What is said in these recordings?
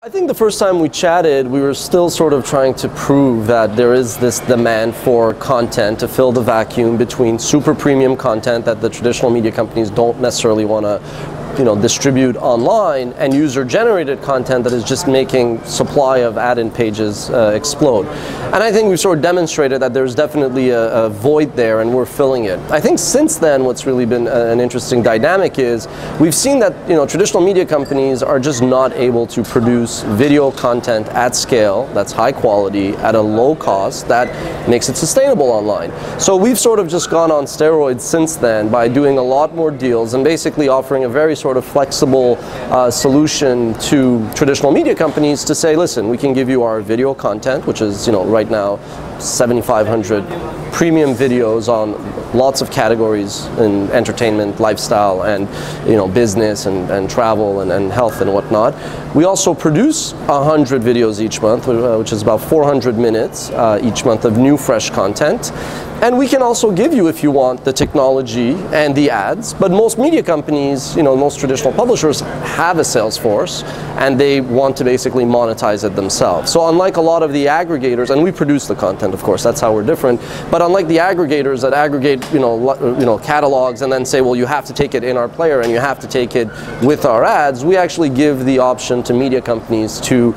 I think the first time we chatted, we were still sort of trying to prove that there is this demand for content to fill the vacuum between super premium content that the traditional media companies don't necessarily want to distribute online, and user-generated content that is just making supply of add-in pages explode. And I think we've sort of demonstrated that there's definitely a void there, and we're filling it. I think since then, what's really been an interesting dynamic is we've seen that traditional media companies are just not able to produce video content at scale that's high quality at a low cost that makes it sustainable online. So we've sort of just gone on steroids since then by doing a lot more deals and basically offering a very sort of flexible solution to traditional media companies to say, listen, we can give you our video content, which is right now 7,500 premium videos on lots of categories in entertainment, lifestyle, and business and travel and health and whatnot. We also produce 100 videos each month, which is about 400 minutes each month of new fresh content. And we can also give you, if you want, the technology and the ads, but most media companies, most traditional publishers have a sales force and they want to basically monetize it themselves. So unlike a lot of the aggregators, and we produce the content, of course, that's how we're different, but unlike the aggregators that aggregate catalogs and then say, well, you have to take it in our player and you have to take it with our ads, we actually give the option to media companies to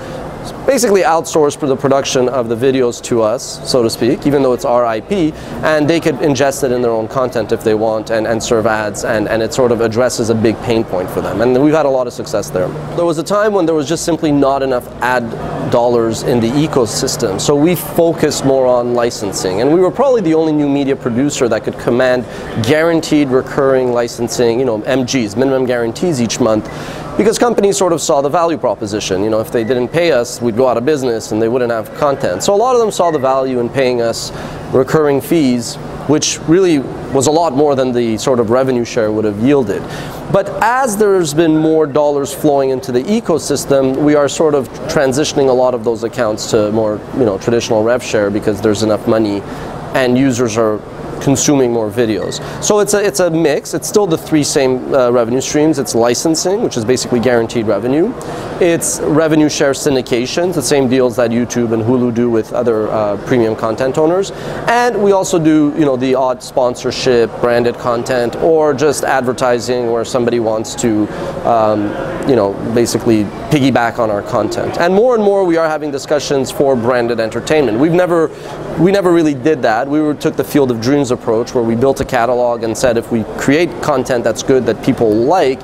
basically outsource for the production of the videos to us, so to speak, even though it's our IP, and they could ingest it in their own content if they want and serve ads, and it sort of addresses a big pain point for them. And we've had a lot of success there. There was a time when there was just simply not enough ad dollars in the ecosystem, so we focused more on licensing, and we were probably the only new media producer that could command guaranteed recurring licensing, MGs, minimum guarantees each month, because companies sort of saw the value proposition. If they didn't pay us, we'd go out of business and they wouldn't have content. So a lot of them saw the value in paying us recurring fees, which really was a lot more than the sort of revenue share would have yielded. But as there's been more dollars flowing into the ecosystem, we are sort of transitioning a lot of those accounts to more traditional rev share, because there's enough money and users are consuming more videos. So it's a mix. It's still the three same revenue streams. It's licensing, which is basically guaranteed revenue. It's revenue share syndications, the same deals that YouTube and Hulu do with other premium content owners. And we also do the odd sponsorship, branded content, or just advertising where somebody wants to basically piggyback on our content. And more we are having discussions for branded entertainment. We never really did that. We took the Field of Dreams approach, where we built a catalog and said if we create content that's good, that people like,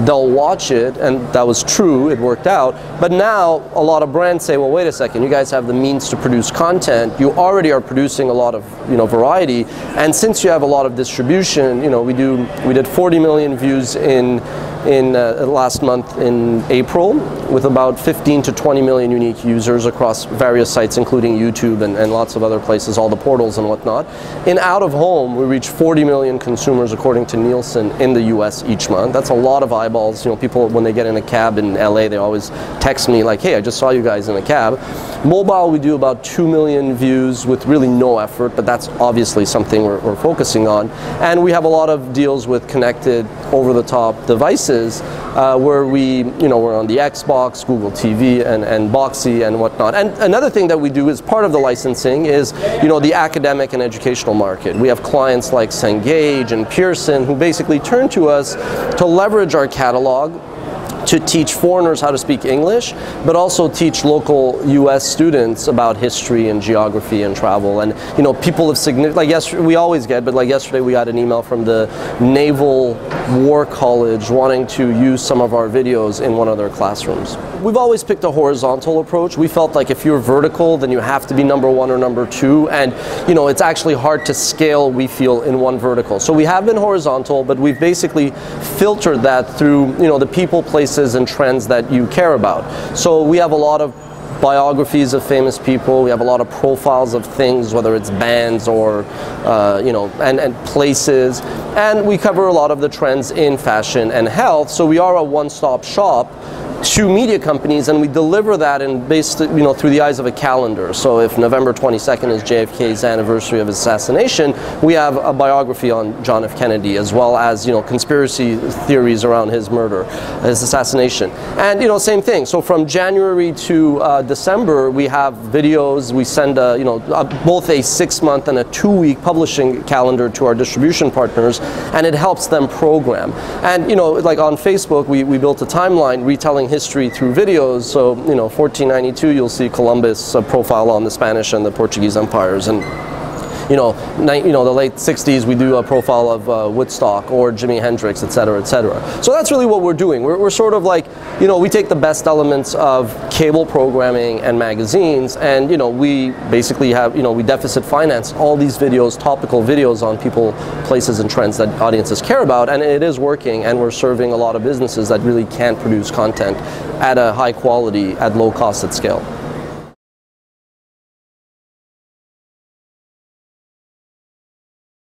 they'll watch it, and that was true, it worked out. But now a lot of brands say, well, wait a second, you guys have the means to produce content, you already are producing a lot of variety, and since you have a lot of distribution, we did 40 million views in last month in April, with about 15 to 20 million unique users across various sites, including YouTube and lots of other places, all the portals and whatnot. In out-of-home, we reach 40 million consumers according to Nielsen in the US each month. That's a lot of eyeballs. People, when they get in a cab in LA, they always text me like, hey, I just saw you guys in a cab. Mobile, we do about 2 million views with really no effort, but that's obviously something we're focusing on. And we have a lot of deals with connected over-the-top devices where we're on the Xbox, Google TV, and Boxy and whatnot. And another thing that we do as part of the licensing is the academic and educational market. We have clients like Cengage and Pearson who basically turn to us to leverage our catalog to teach foreigners how to speak English, but also teach local US students about history and geography and travel. And people of significant, like yesterday, we always get, but like yesterday we got an email from the Naval War College wanting to use some of our videos in one of their classrooms. We've always picked a horizontal approach. We felt like if you're vertical, then you have to be number one or number two, and it's actually hard to scale, we feel, in one vertical. So we have been horizontal, but we've basically filtered that through the people, places, and trends that you care about. So we have a lot of biographies of famous people. We have a lot of profiles of things, whether it's bands or and places, and we cover a lot of the trends in fashion and health. So we are a one-stop shop to media companies, and we deliver that in based, through the eyes of a calendar. So if November 22nd is JFK's anniversary of his assassination, we have a biography on John F. Kennedy, as well as conspiracy theories around his murder, his assassination. And same thing. So from January to December, we have videos. We send both a 6-month and a 2-week publishing calendar to our distribution partners, and it helps them program. And like on Facebook, we built a timeline retelling history through videos. So 1492, you'll see Columbus profile on the Spanish and the Portuguese empires, and the late 60s, we do a profile of Woodstock or Jimi Hendrix, etc., etc. So that's really what we're doing. We're sort of like, we take the best elements of cable programming and magazines, and we basically have, we deficit finance all these videos, topical videos on people, places, and trends that audiences care about, and it is working, and we're serving a lot of businesses that really can't produce content at a high quality, at low cost, at scale.